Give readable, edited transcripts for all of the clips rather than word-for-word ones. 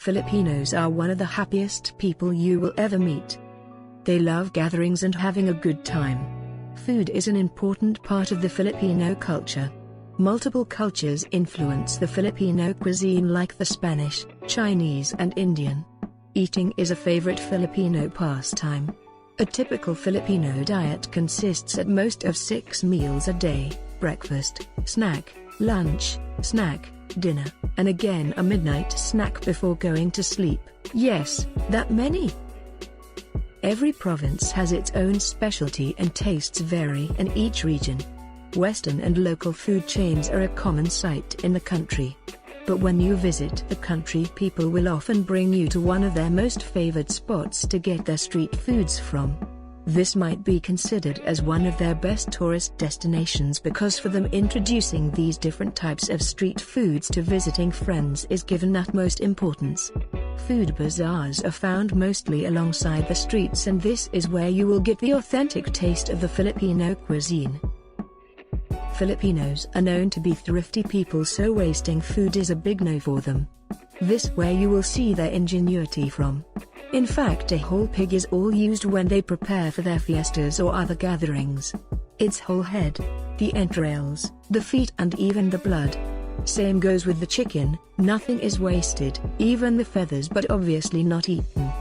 Filipinos are one of the happiest people you will ever meet. They love gatherings and having a good time. Food is an important part of the Filipino culture. Multiple cultures influence the Filipino cuisine like the Spanish, Chinese and Indian. Eating is a favorite Filipino pastime. A typical Filipino diet consists at most of 6 meals a day: breakfast, snack, lunch, snack, dinner, and again a midnight snack before going to sleep. Yes, that many! Every province has its own specialty and tastes vary in each region. Western and local food chains are a common sight in the country. But when you visit the country, people will often bring you to one of their most favored spots to get their street foods from. This might be considered as one of their best tourist destinations because for them introducing these different types of street foods to visiting friends is given utmost importance. Food bazaars are found mostly alongside the streets, and this is where you will get the authentic taste of the Filipino cuisine. Filipinos are known to be thrifty people, so wasting food is a big no for them. This where you will see their ingenuity from. In fact, a whole pig is all used when they prepare for their fiestas or other gatherings. Its whole head, the entrails, the feet and even the blood. Same goes with the chicken, nothing is wasted, even the feathers, but obviously not eaten.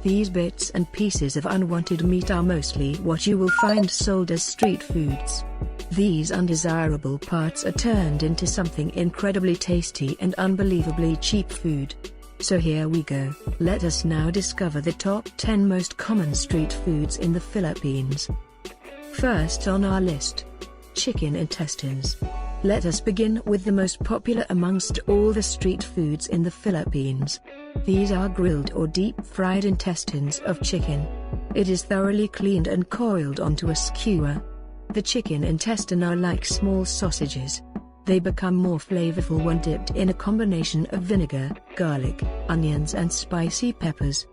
These bits and pieces of unwanted meat are mostly what you will find sold as street foods. These undesirable parts are turned into something incredibly tasty and unbelievably cheap food. So here we go, let us now discover the top 10 most common street foods in the Philippines. First on our list, chicken intestines. Let us begin with the most popular amongst all the street foods in the Philippines. These are grilled or deep-fried intestines of chicken. It is thoroughly cleaned and coiled onto a skewer. The chicken intestine are like small sausages. They become more flavorful when dipped in a combination of vinegar, garlic, onions and spicy peppers.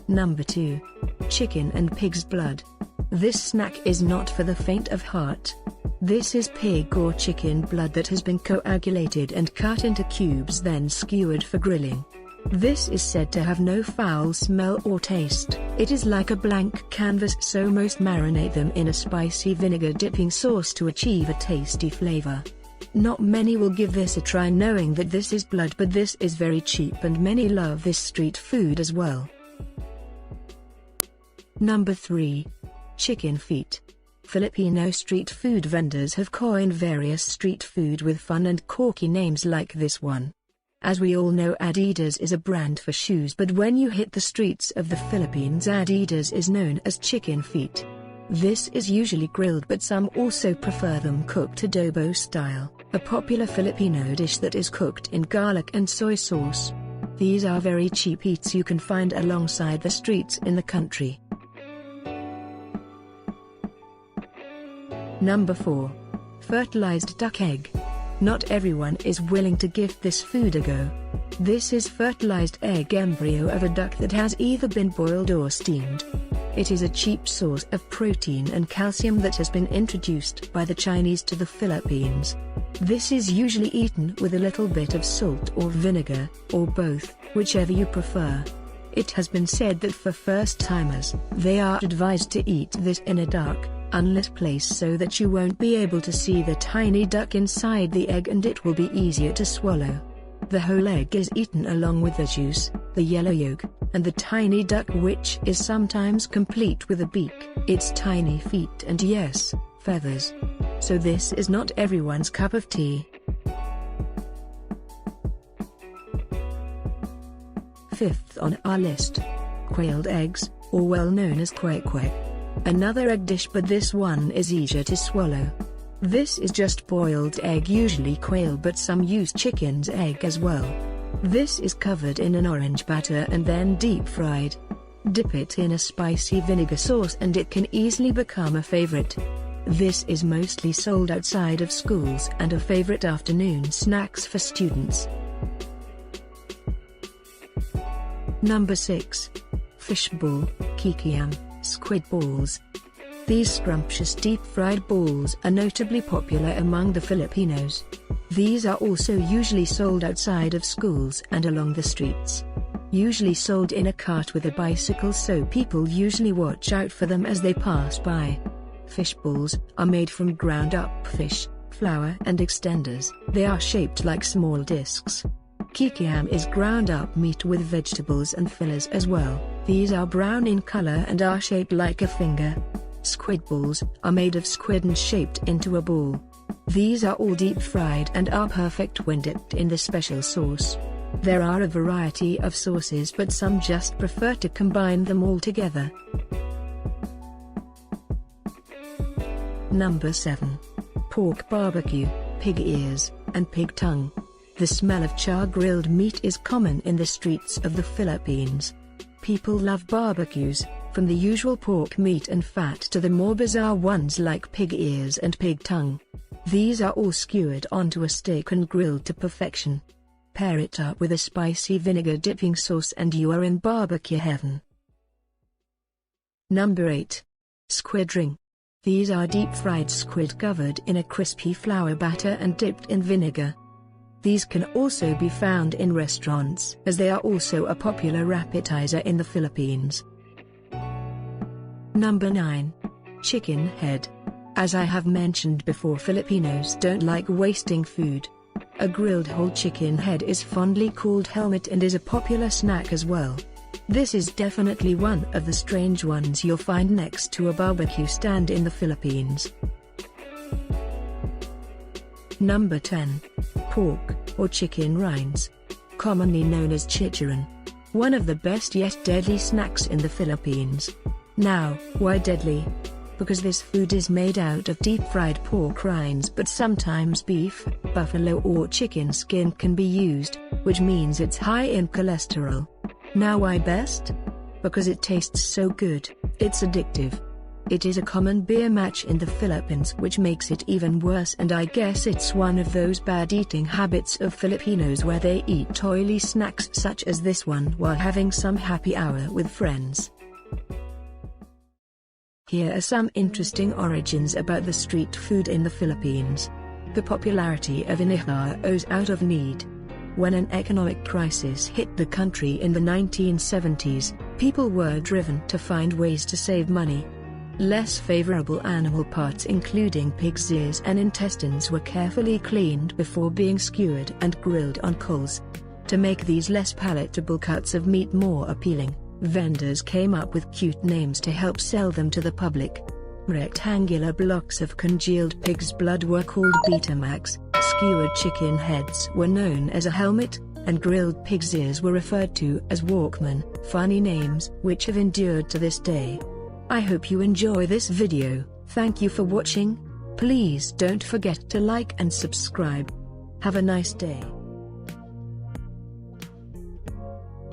Number 2. Chicken and pig's blood. This snack is not for the faint of heart. This is pig or chicken blood that has been coagulated and cut into cubes, then skewered for grilling. This is said to have no foul smell or taste. It is like a blank canvas, so most marinate them in a spicy vinegar dipping sauce to achieve a tasty flavor. Not many will give this a try knowing that this is blood, but this is very cheap and many love this street food as well. Number 3. Chicken feet. Filipino street food vendors have coined various street food with fun and quirky names like this one. As we all know, Adidas is a brand for shoes, but when you hit the streets of the Philippines, Adidas is known as chicken feet. This is usually grilled, but some also prefer them cooked adobo style, a popular Filipino dish that is cooked in garlic and soy sauce. These are very cheap eats you can find alongside the streets in the country. Number 4. Fertilized duck egg. Not everyone is willing to give this food a go. This is fertilized egg embryo of a duck that has either been boiled or steamed. It is a cheap source of protein and calcium that has been introduced by the Chinese to the Philippines. This is usually eaten with a little bit of salt or vinegar, or both, whichever you prefer. It has been said that for first-timers, they are advised to eat this in a dark, unlit place so that you won't be able to see the tiny duck inside the egg and it will be easier to swallow. The whole egg is eaten along with the juice, the yellow yolk, and the tiny duck, which is sometimes complete with a beak, its tiny feet and yes, feathers. So this is not everyone's cup of tea. Fifth on our list, quailed eggs, or well known as kwek-kwek. Another egg dish, but this one is easier to swallow. This is just boiled egg, usually quail, but some use chicken's egg as well. This is covered in an orange batter and then deep fried. Dip it in a spicy vinegar sauce and it can easily become a favorite. This is mostly sold outside of schools and a favorite afternoon snacks for students. Number 6. Fishball, kikiam, squid balls. These scrumptious deep-fried balls are notably popular among the Filipinos. These are also usually sold outside of schools and along the streets. Usually sold in a cart with a bicycle, so people usually watch out for them as they pass by. Fish balls are made from ground up fish, flour and extenders. They are shaped like small discs. Kikiam is ground up meat with vegetables and fillers as well. These are brown in color and are shaped like a finger. Squid balls are made of squid and shaped into a ball. These are all deep fried and are perfect when dipped in the special sauce. There are a variety of sauces, but some just prefer to combine them all together. Number 7. Pork barbecue, pig ears, and pig tongue. The smell of char-grilled meat is common in the streets of the Philippines. People love barbecues, from the usual pork meat and fat to the more bizarre ones like pig ears and pig tongue. These are all skewered onto a steak and grilled to perfection. Pair it up with a spicy vinegar dipping sauce and you are in barbecue heaven. Number 8. Squid ring. These are deep-fried squid covered in a crispy flour batter and dipped in vinegar. These can also be found in restaurants, as they are also a popular appetizer in the Philippines. Number 9. Chicken head. As I have mentioned before, Filipinos don't like wasting food. A grilled whole chicken head is fondly called helmet and is a popular snack as well. This is definitely one of the strange ones you'll find next to a barbecue stand in the Philippines. Number 10. Pork or chicken rinds. Commonly known as chicharon. One of the best yet deadly snacks in the Philippines. Now, why deadly? Because this food is made out of deep-fried pork rinds, but sometimes beef, buffalo or chicken skin can be used, which means it's high in cholesterol. Now why best? Because it tastes so good, it's addictive. It is a common beer match in the Philippines, which makes it even worse, and I guess it's one of those bad eating habits of Filipinos where they eat oily snacks such as this one while having some happy hour with friends. Here are some interesting origins about the street food in the Philippines. The popularity of inihaw arose out of need. When an economic crisis hit the country in the 1970s, people were driven to find ways to save money. Less favorable animal parts including pig's ears and intestines were carefully cleaned before being skewered and grilled on coals. To make these less palatable cuts of meat more appealing, vendors came up with cute names to help sell them to the public. Rectangular blocks of congealed pig's blood were called Betamax, skewered chicken heads were known as a helmet, and grilled pig's ears were referred to as Walkman, funny names which have endured to this day. I hope you enjoy this video. Thank you for watching. Please don't forget to like and subscribe. Have a nice day.